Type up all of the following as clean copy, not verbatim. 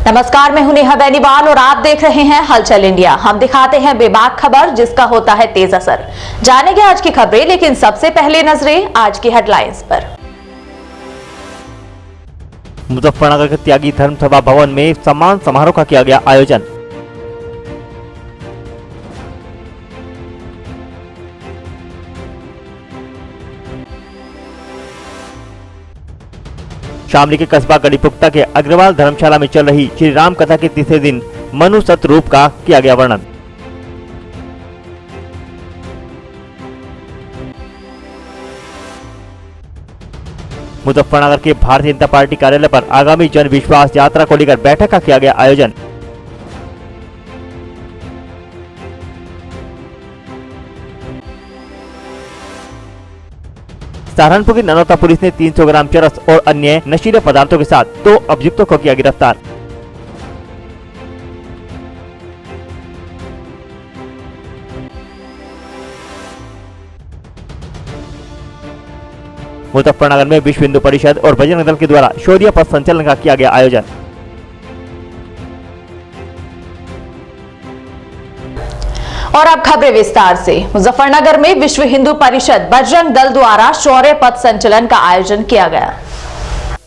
नमस्कार, मैं हूं नेहा बेनीवाल और आप देख रहे हैं हलचल इंडिया। हम दिखाते हैं बेबाक खबर जिसका होता है तेज असर। जानेंगे आज की खबरें, लेकिन सबसे पहले नजरें आज की हेडलाइंस पर। मुजफ्फरनगर के त्यागी धर्म सभा भवन में सम्मान समारोह का किया गया आयोजन। शामली के कस्बा गढ़ीपुख्ता के अग्रवाल धर्मशाला में चल रही श्री राम कथा के तीसरे दिन मनु सत्य रूप का किया गया वर्णन। मुजफ्फरनगर के भारतीय जनता पार्टी कार्यालय पर आगामी जन विश्वास यात्रा को लेकर बैठक का किया गया आयोजन। सहारनपुर की ननौता पुलिस ने 300 ग्राम चरस और अन्य नशीले पदार्थों के साथ 2 अभियुक्तों को किया गिरफ्तार। मुजफ्फरनगर में विश्व हिंदू परिषद और बजरंग दल के द्वारा शौर्य पथ संचलन का किया गया आयोजन। और अब खबरें विस्तार से। मुजफ्फरनगर में विश्व हिंदू परिषद बजरंग दल द्वारा शौर्य पथ संचलन का आयोजन किया गया।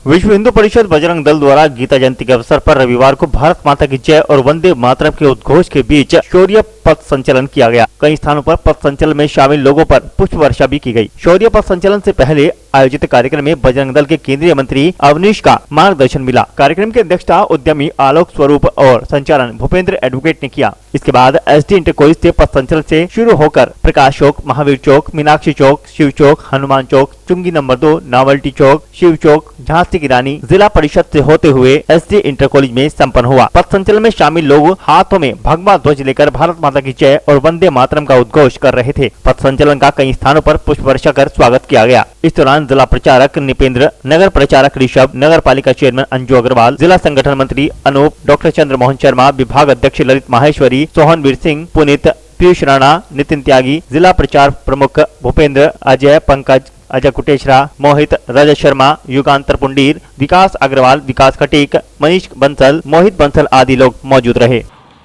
विश्व हिंदू परिषद बजरंग दल द्वारा गीता जयंती के अवसर पर रविवार को भारत माता की जय और वंदे मातरम के उद्घोष के बीच शौर्य पथ संचलन किया गया। कई स्थानों पर पथ संचलन में शामिल लोगों पर पुष्प वर्षा भी की गई। शौर्य पथ संचलन से पहले आयोजित कार्यक्रम में बजरंग दल के केंद्रीय मंत्री अवनीश का मार्गदर्शन मिला। कार्यक्रम की अध्यक्षता उद्यमी आलोक स्वरूप और संचालन भूपेंद्र एडवोकेट ने किया। इसके बाद एसडी इंटर कॉलेज से पथ संचलन से शुरू होकर प्रकाश चौक, महावीर चौक, मीनाक्षी चौक, शिव चौक, हनुमान चौक, चुंगी नंबर 2, नावल्टी चौक, शिव चौक, झांसी की रानी, जिला परिषद से होते हुए एसडी इंटर कॉलेज में संपन्न हुआ। पथ संचलन में शामिल लोग हाथों में भगवा ध्वज लेकर भारत माता की जय और वंदे मातरम का उद्घोष कर रहे थे। पथ संचलन का कई स्थानों पर पुष्प वर्षा कर स्वागत किया गया। इस दौरान जिला प्रचारक निपेंद्र, नगर प्रचारक ऋषभ, नगर पालिका चेयरमैन अंजू अग्रवाल, जिला संगठन मंत्री अनूप, डॉक्टर चंद्रमोहन शर्मा, विभाग अध्यक्ष ललित माहेश्वरी, सोहनवीर सिंह, पुनीत, पीयूष राणा, नितिन त्यागी, जिला प्रचार प्रमुख भूपेंद्र, अजय, पंकज, अजय कुटेश्वरा, मोहित, रजत शर्मा, युगांतर पुंडीर, विकास अग्रवाल, विकास खटीक, मनीष बंसल, मोहित बंसल आदि लोग मौजूद रहे।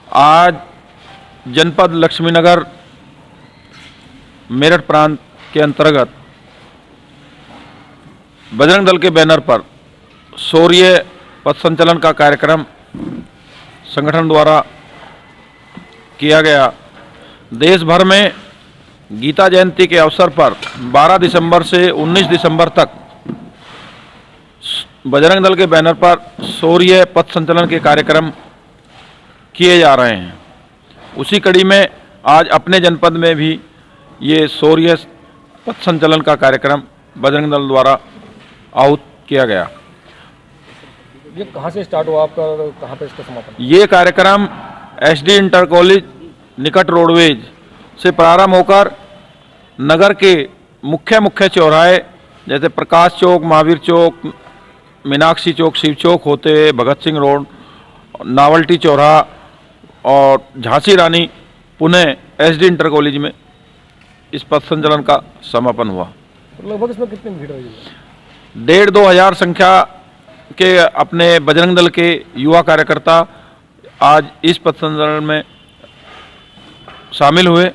आज जनपद लक्ष्मीनगर मेरठ प्रांत के अंतर्गत बजरंग दल के बैनर पर शौर्य पथ संचलन का कार्यक्रम संगठन द्वारा किया गया। देश भर में गीता जयंती के अवसर पर 12 दिसंबर से 19 दिसंबर तक बजरंग दल के बैनर पर शौर्य पथ संचलन के कार्यक्रम किए जा रहे हैं। उसी कड़ी में आज अपने जनपद में भी ये शौर्य पथ संचलन का कार्यक्रम बजरंग दल द्वारा आहूत किया गया। ये कहाँ से स्टार्ट हुआ आपका, कहाँ पे इसका समापन? ये कार्यक्रम एसडी इंटर कॉलेज निकट रोडवेज से प्रारंभ होकर नगर के मुख्य चौराहे जैसे प्रकाश चौक, महावीर चौक, मीनाक्षी चौक, शिव चौक होते हुए भगत सिंह रोड, नावल्टी चौराहा और झांसी रानी, पुणे एसडी इंटर कॉलेज में इस पथ संचलन का समापन हुआ। लगभग इसमें कितनी भीड़ रही? 1,500-2 हजार संख्या के अपने बजरंग दल के युवा कार्यकर्ता आज इस पथ संचलन में शामिल हुए।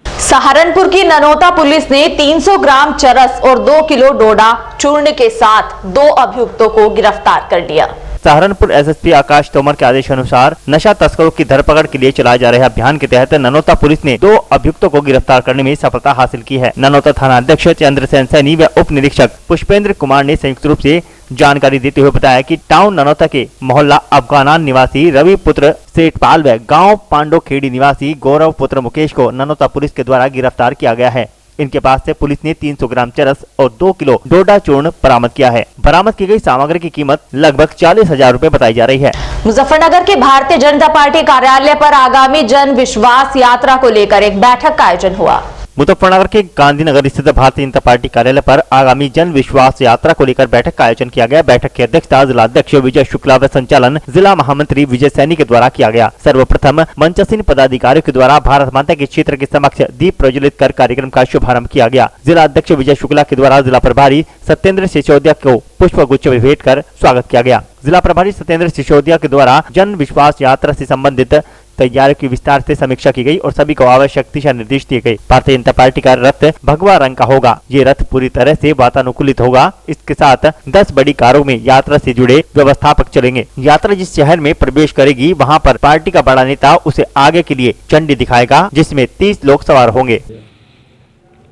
सहारनपुर की ननौता पुलिस ने 300 ग्राम चरस और 2 किलो डोडा चूर्ण के साथ 2 अभियुक्तों को गिरफ्तार कर लिया। सहारनपुर एसएसपी आकाश तोमर के आदेश अनुसार नशा तस्करों की धरपकड़ के लिए चलाए जा रहे अभियान के तहत ननौता पुलिस ने 2 अभियुक्तों को गिरफ्तार करने में सफलता हासिल की है। ननौता थाना अध्यक्ष चंद्रसेन सैनी व उप निरीक्षक पुष्पेंद्र कुमार ने संयुक्त रूप से जानकारी देते हुए बताया कि टाउन ननौता के मोहल्ला अफगानान निवासी रवि पुत्र सेठपाल व गाँव पांडो खेड़ी निवासी गौरव पुत्र मुकेश को ननौता पुलिस के द्वारा गिरफ्तार किया गया है। इनके पास से पुलिस ने 300 ग्राम चरस और 2 किलो डोडा चूर्ण बरामद किया है। बरामद की गई सामग्री की कीमत लगभग 40,000 रुपए बताई जा रही है। मुजफ्फरनगर के भारतीय जनता पार्टी कार्यालय पर आगामी जन विश्वास यात्रा को लेकर एक बैठक का आयोजन हुआ। मुजफ्फरनगर के गांधीनगर स्थित भारतीय जनता पार्टी कार्यालय पर आगामी जन विश्वास यात्रा को लेकर बैठक का आयोजन किया गया। बैठक की अध्यक्षता जिला अध्यक्ष विजय शुक्ला व संचालन जिला महामंत्री विजय सैनी के द्वारा किया गया। सर्वप्रथम मंचासीन पदाधिकारियों के द्वारा भारत माता के क्षेत्र के समक्ष दीप प्रज्वलित कर कार्यक्रम का शुभारंभ किया गया। जिला अध्यक्ष विजय शुक्ला के द्वारा जिला प्रभारी सत्येंद्र सिसोदिया को पुष्प गुच्छ भेंट कर स्वागत किया गया। जिला प्रभारी सत्येंद्र सिसोदिया के द्वारा जन विश्वास यात्रा से संबंधित तैयारियों की विस्तार से समीक्षा की गई और सभी को आवश्यक दिशा निर्देश दिए गए। भारतीय जनता पार्टी का रथ भगवा रंग का होगा। ये रथ पूरी तरह से वातानुकूलित होगा। इसके साथ 10 बड़ी कारों में यात्रा से जुड़े व्यवस्थापक चलेंगे। यात्रा जिस शहर में प्रवेश करेगी वहां पर पार्टी का बड़ा नेता उसे आगे के लिए झंडी दिखाएगा, जिसमें 30 लोग सवार होंगे।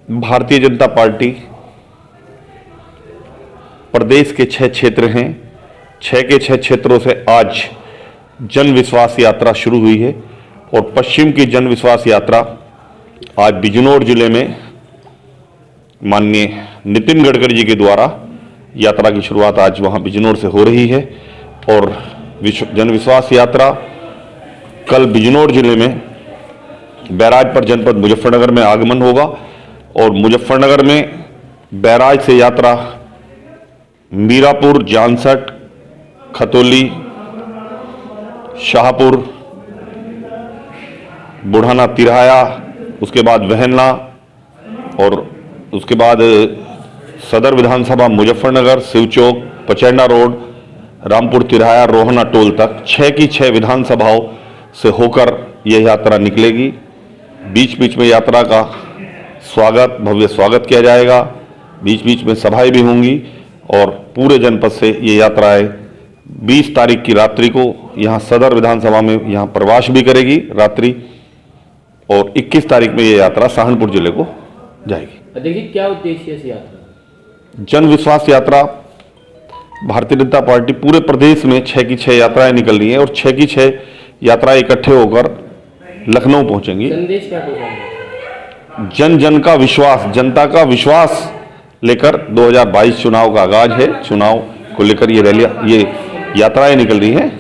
भारतीय जनता पार्टी प्रदेश के 6 क्षेत्र हैं। 6 के 6 क्षेत्रों से आज जन विश्वास यात्रा शुरू हुई है और पश्चिम की जन विश्वास यात्रा आज बिजनौर जिले में माननीय नितिन गडकरी जी के द्वारा यात्रा की शुरुआत आज वहां बिजनौर से हो रही है और जन विश्वास यात्रा कल बिजनौर जिले में बैराज पर जनपद मुजफ्फरनगर में आगमन होगा और मुजफ्फरनगर में बैराज से यात्रा मीरापुर, जानसठ, खतौली, शाहपुर, बुढ़ाना, तिराया, उसके बाद वहनला और उसके बाद सदर विधानसभा मुजफ्फरनगर, शिवचौक, पचैंडा रोड, रामपुर तिराया, रोहना टोल तक 6 की 6 विधानसभाओं से होकर यह यात्रा निकलेगी। बीच बीच में यात्रा का भव्य स्वागत किया जाएगा। बीच बीच में सभाएं भी होंगी और पूरे जनपद से ये यात्राएं 20 तारीख की रात्रि को यहाँ सदर विधानसभा में यहाँ प्रवास भी करेगी रात्रि और 21 तारीख में ये यात्रा सहारनपुर जिले को जाएगी। देखिए, क्या उद्देश्य है इस यात्रा? जन विश्वास यात्रा भारतीय जनता पार्टी पूरे प्रदेश में 6 की 6 यात्राएं निकल रही हैं और 6 की 6 यात्राएं इकट्ठे होकर लखनऊ पहुंचेंगी। संदेश क्या होगा? जन जन का विश्वास, जनता का विश्वास लेकर 2022 चुनाव का आगाज है। चुनाव को लेकर ये रैलियां, ये यात्राएं निकल रही हैं।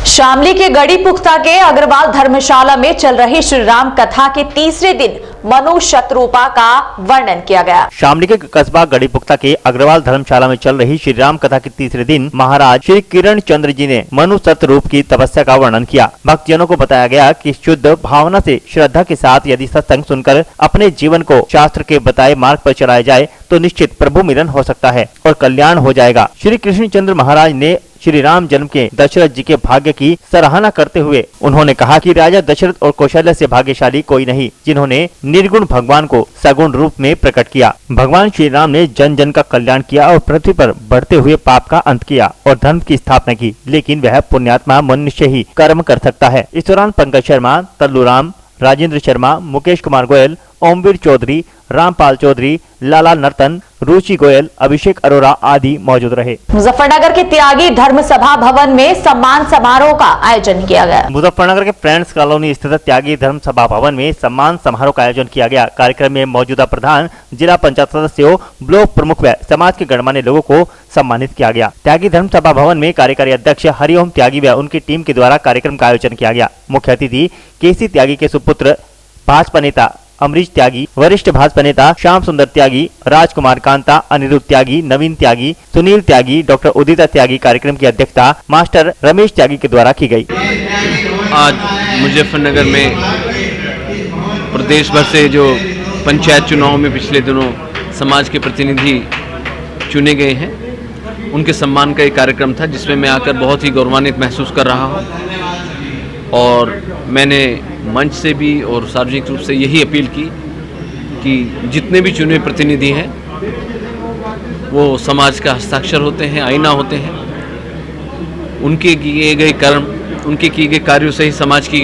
शामली के गढ़ी पुख्ता के अग्रवाल धर्मशाला में चल रही श्री राम कथा के तीसरे दिन मनु शतरूपा का वर्णन किया गया। शामली के कस्बा गढ़ी पुख्ता के अग्रवाल धर्मशाला में चल रही श्री राम कथा के तीसरे दिन महाराज श्री किरण चंद्र जी ने मनु शतरूप की तपस्या का वर्णन किया। भक्तजनों को बताया गया कि शुद्ध भावना से श्रद्धा के साथ यदि सत्संग सुनकर अपने जीवन को शास्त्र के बताए मार्ग पर चलाया जाए तो निश्चित प्रभु मिलन हो सकता है और कल्याण हो जाएगा। श्री कृष्णचंद्र महाराज ने श्री राम जन्म के दशरथ जी के भाग्य की सराहना करते हुए उन्होंने कहा कि राजा दशरथ और कौशल्या से भाग्यशाली कोई नहीं, जिन्होंने निर्गुण भगवान को सगुण रूप में प्रकट किया। भगवान श्री राम ने जन जन का कल्याण किया और पृथ्वी पर बढ़ते हुए पाप का अंत किया और धर्म की स्थापना की, लेकिन वह पुण्यात्मा मनुष्य ही कर्म कर सकता है। इस दौरान पंकज शर्मा, तल्लू राम, राजेंद्र शर्मा, मुकेश कुमार गोयल, ओमवीर चौधरी, रामपाल चौधरी, लाला नर्तन, रुचि गोयल, अभिषेक अरोरा आदि मौजूद रहे। मुजफ्फरनगर के त्यागी धर्म सभा भवन में सम्मान समारोह का आयोजन किया गया। मुजफ्फरनगर के फ्रेंड्स कॉलोनी स्थित त्यागी धर्म सभा भवन में सम्मान समारोह का आयोजन किया गया। कार्यक्रम में मौजूदा प्रधान, जिला पंचायत सदस्यों, ब्लॉक प्रमुख व समाज के गणमान्य लोगों को सम्मानित किया गया। त्यागी धर्म सभा भवन में कार्यकारी अध्यक्ष हरिओम त्यागी व उनकी टीम के द्वारा कार्यक्रम का आयोजन किया गया। मुख्य अतिथि केसी त्यागी के सुपुत्र भाजपा नेता अमरीश त्यागी, वरिष्ठ भाजपा नेता श्याम सुंदर त्यागी, राजकुमार कांता, अनिरुद्ध त्यागी, नवीन त्यागी, सुनील त्यागी, डॉक्टर उदिता त्यागी। कार्यक्रम की अध्यक्षता मास्टर रमेश त्यागी के द्वारा की गई। आज मुजफ्फरनगर में प्रदेश भर से जो पंचायत चुनाव में पिछले दिनों समाज के प्रतिनिधि चुने गए हैं, उनके सम्मान का एक कार्यक्रम था जिसमें मैं आकर बहुत ही गौरवान्वित महसूस कर रहा हूँ और मैंने मंच से भी और सार्वजनिक रूप से यही अपील की कि जितने भी चुने प्रतिनिधि हैं वो समाज का हस्ताक्षर होते हैं, आईना होते हैं। उनके किए गए कर्म, उनके किए गए कार्यों से ही समाज की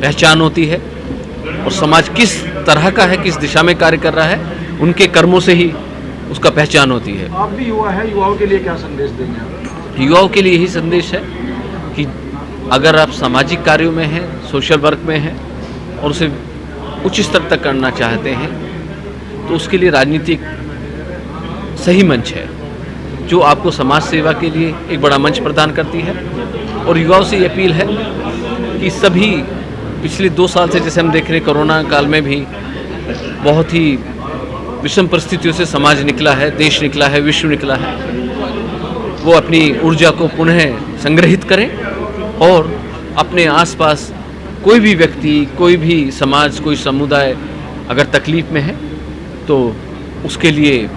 पहचान होती है और समाज किस तरह का है, किस दिशा में कार्य कर रहा है, उनके कर्मों से ही उसका पहचान होती है। आप भी युवा है, युवाओं के लिए क्या संदेश देंगे आप? युवाओं के लिए यही संदेश है कि अगर आप सामाजिक कार्यों में हैं, सोशल वर्क में हैं और उसे उच्च स्तर तक करना चाहते हैं तो उसके लिए राजनीति सही मंच है जो आपको समाज सेवा के लिए एक बड़ा मंच प्रदान करती है। और युवाओं से ये अपील है कि सभी पिछले 2 साल से जैसे हम देख रहे हैं कोरोना काल में भी बहुत ही विषम परिस्थितियों से समाज निकला है, देश निकला है, विश्व निकला है, वो अपनी ऊर्जा को पुनः संग्रहित करें और अपने आसपास कोई भी व्यक्ति, कोई भी समाज, कोई समुदाय अगर तकलीफ में है तो उसके लिए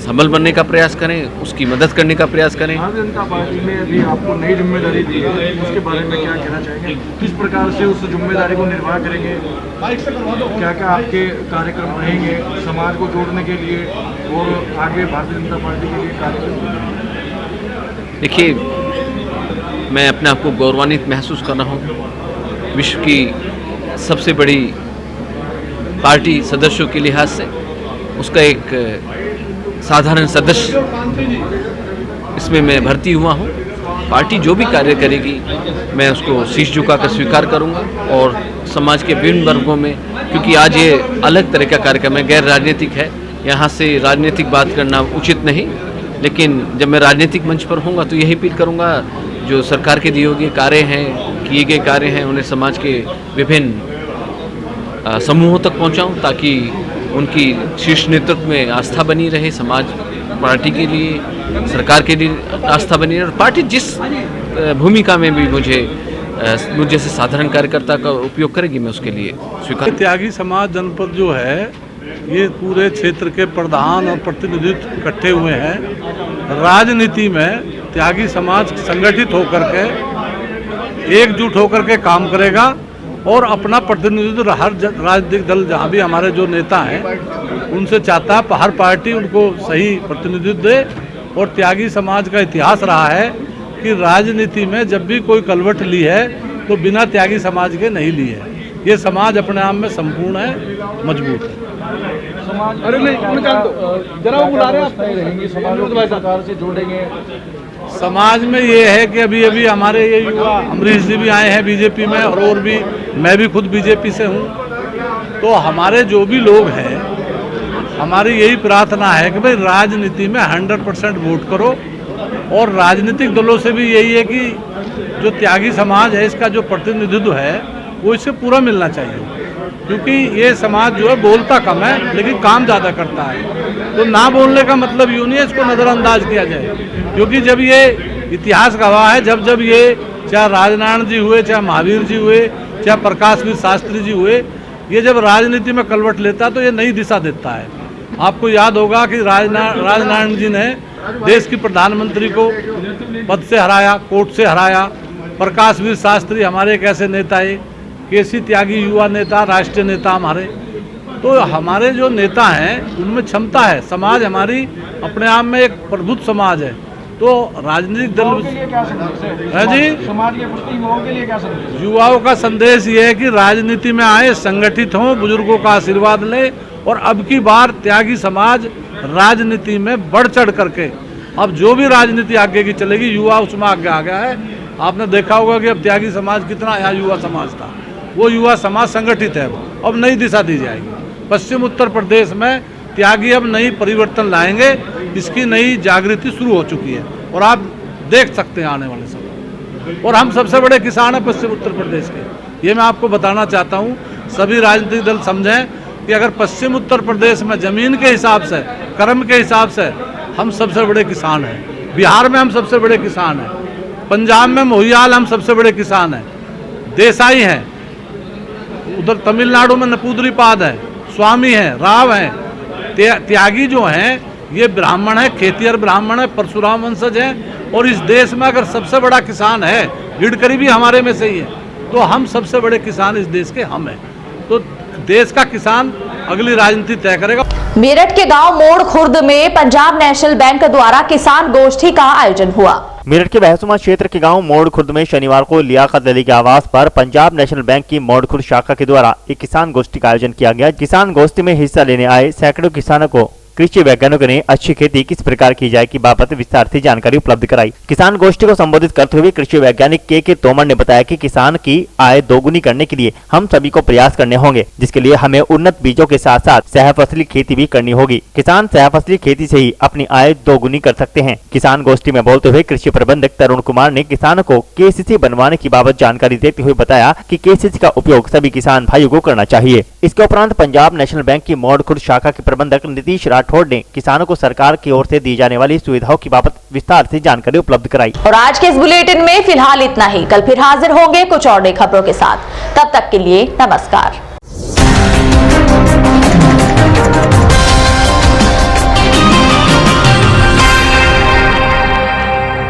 संबल बनने का प्रयास करें, उसकी मदद करने का प्रयास करें। भारतीय जनता पार्टी ने अभी आपको नई जिम्मेदारी दी है, उसके बारे में क्या कहना चाहेंगे? किस प्रकार से उस जिम्मेदारी को निर्वाह करेंगे? क्या क्या आपके कार्यक्रम रहेंगे समाज को जोड़ने के लिए और आगे भारतीय जनता पार्टी के लिए कार्यक्रम? देखिए, मैं अपने आप को गौरवान्वित महसूस कर रहा हूँ। विश्व की सबसे बड़ी पार्टी सदस्यों के लिहाज से उसका एक साधारण सदस्य इसमें मैं भर्ती हुआ हूँ। पार्टी जो भी कार्य करेगी मैं उसको शीश झुकाकर स्वीकार करूँगा और समाज के विभिन्न वर्गों में, क्योंकि आज ये अलग तरह का कार्यक्रम है, गैर राजनीतिक है, यहाँ से राजनीतिक बात करना उचित नहीं, लेकिन जब मैं राजनीतिक मंच पर होऊंगा तो यही अपील करूँगा, जो सरकार के दिए हुए कार्य हैं, किए गए कार्य हैं, उन्हें समाज के विभिन्न समूहों तक पहुँचाऊँ ताकि उनकी शीर्ष नेतृत्व में आस्था बनी रहे, समाज पार्टी के लिए, सरकार के लिए आस्था बनी रहे और पार्टी जिस भूमिका में भी मुझे जैसे साधारण कार्यकर्ता का उपयोग करेगी मैं उसके लिए स्वीकार। त्यागी समाज जनपद जो है ये पूरे क्षेत्र के प्रधान और प्रतिनिधित्व इकट्ठे हुए हैं। राजनीति में त्यागी समाज संगठित होकर के एकजुट होकर के काम करेगा और अपना प्रतिनिधित्व हर राजनीतिक दल जहाँ भी हमारे जो नेता हैं उनसे चाहता है हर पार्टी उनको सही प्रतिनिधित्व दे। और त्यागी समाज का इतिहास रहा है कि राजनीति में जब भी कोई कलवट ली है तो बिना त्यागी समाज के नहीं ली है। ये समाज अपने आप में संपूर्ण है, मजबूत है। समाज अरे नहीं जरा वो बुला रहे हैं, आप रहेंगे समाज को सरकार से जोड़ेंगे। समाज में ये है कि अभी अभी हमारे ये युवा अमरीश जी भी आए हैं बीजेपी में और भी, मैं भी खुद बीजेपी से हूँ। तो हमारे जो भी लोग हैं, हमारी यही प्रार्थना है कि भाई राजनीति में 100% वोट करो और राजनीतिक दलों से भी यही है कि जो त्यागी समाज है इसका जो प्रतिनिधित्व है वो इससे पूरा मिलना चाहिए, क्योंकि ये समाज जो है बोलता कम है लेकिन काम ज़्यादा करता है। तो ना बोलने का मतलब यूँ नहीं है इसको नज़रअंदाज किया जाए, क्योंकि जब ये इतिहास गवाह है, जब जब ये चाहे राजनारायण जी हुए, चाहे महावीर जी हुए, चाहे प्रकाशवीर शास्त्री जी हुए, ये जब राजनीति में कलवट लेता तो ये नई दिशा देता है। आपको याद होगा कि राजनारायण जी ने देश की प्रधानमंत्री को पद से हराया, कोर्ट से हराया। प्रकाशवीर शास्त्री हमारे एक ऐसे नेता है, केसी त्यागी युवा नेता, राष्ट्रीय नेता हमारे। तो हमारे जो नेता हैं उनमें क्षमता है। समाज हमारी अपने आप में एक प्रबुद्ध समाज है। तो राजनीतिक दल है जी, समाज के प्रति युवाओं के लिए क्या संदेश? युवाओं का संदेश ये है कि राजनीति में आए, संगठित हों, बुजुर्गों का आशीर्वाद लें और अब की बार त्यागी समाज राजनीति में बढ़ चढ़ करके, अब जो भी राजनीति आगे की चलेगी युवा उसमें आगे आ गया है। आपने देखा होगा कि अब त्यागी समाज कितना यहाँ युवा समाज था, वो युवा समाज संगठित है। अब नई दिशा दी जाएगी। पश्चिम उत्तर प्रदेश में त्यागी अब नई परिवर्तन लाएंगे, इसकी नई जागृति शुरू हो चुकी है और आप देख सकते हैं आने वाले समय। और हम सबसे बड़े किसान हैं पश्चिम उत्तर प्रदेश के, ये मैं आपको बताना चाहता हूँ। सभी राजनीतिक दल समझें कि अगर पश्चिम उत्तर प्रदेश में ज़मीन के हिसाब से, कर्म के हिसाब से हम सबसे बड़े किसान हैं। बिहार में हम सबसे बड़े किसान हैं, पंजाब में मोहियाल हम सबसे बड़े किसान हैं, देसाई हैं, उधर तमिलनाडु में नपूद्रीपाद है, स्वामी हैं, राव हैं। त्यागी जो हैं ये ब्राह्मण है, खेतिहर ब्राह्मण है, परशुराम वंशज हैं। और इस देश में अगर सबसे बड़ा किसान है, गडकरी भी हमारे में से ही है, तो हम सबसे बड़े किसान इस देश के हम हैं। तो देश का किसान अगली राजनीति तय करेगा। मेरठ के गांव मोड़ खुर्द में पंजाब नेशनल बैंक द्वारा किसान गोष्ठी का आयोजन हुआ। मेरठ के बहसुमा क्षेत्र के गांव मोड़ खुर्द में शनिवार को लियाकत अली के आवास पर पंजाब नेशनल बैंक की मोड़ खुर्द शाखा के द्वारा एक किसान गोष्ठी का आयोजन किया गया। किसान गोष्ठी में हिस्सा लेने आए सैकड़ों किसानों को कृषि वैज्ञानिकों ने अच्छी खेती किस प्रकार की जाए की बाबत विस्तार से जानकारी उपलब्ध कराई। किसान गोष्ठी को संबोधित करते हुए कृषि वैज्ञानिक के तोमर ने बताया कि किसान की आय दोगुनी करने के लिए हम सभी को प्रयास करने होंगे, जिसके लिए हमें उन्नत बीजों के साथ साथ सहफसली खेती भी करनी होगी। किसान सहफसली खेती से ही अपनी आय दोगुनी कर सकते हैं। किसान गोष्ठी में बोलते हुए कृषि प्रबंधक तरुण कुमार ने किसानों को केसीसी बनवाने की बाबत जानकारी देते हुए बताया कि केसीसी का उपयोग सभी किसान भाइयों को करना चाहिए। इसके उपरांत पंजाब नेशनल बैंक की मौड़ खुर्द शाखा के प्रबंधक नीतीश राठौड़ ने किसानों को सरकार की ओर से दी जाने वाली सुविधाओं की बाबत विस्तार से जानकारी उपलब्ध कराई। और आज के इस बुलेटिन में फिलहाल इतना ही। कल फिर हाजिर होंगे कुछ और नई खबरों के साथ। तब तक के लिए नमस्कार।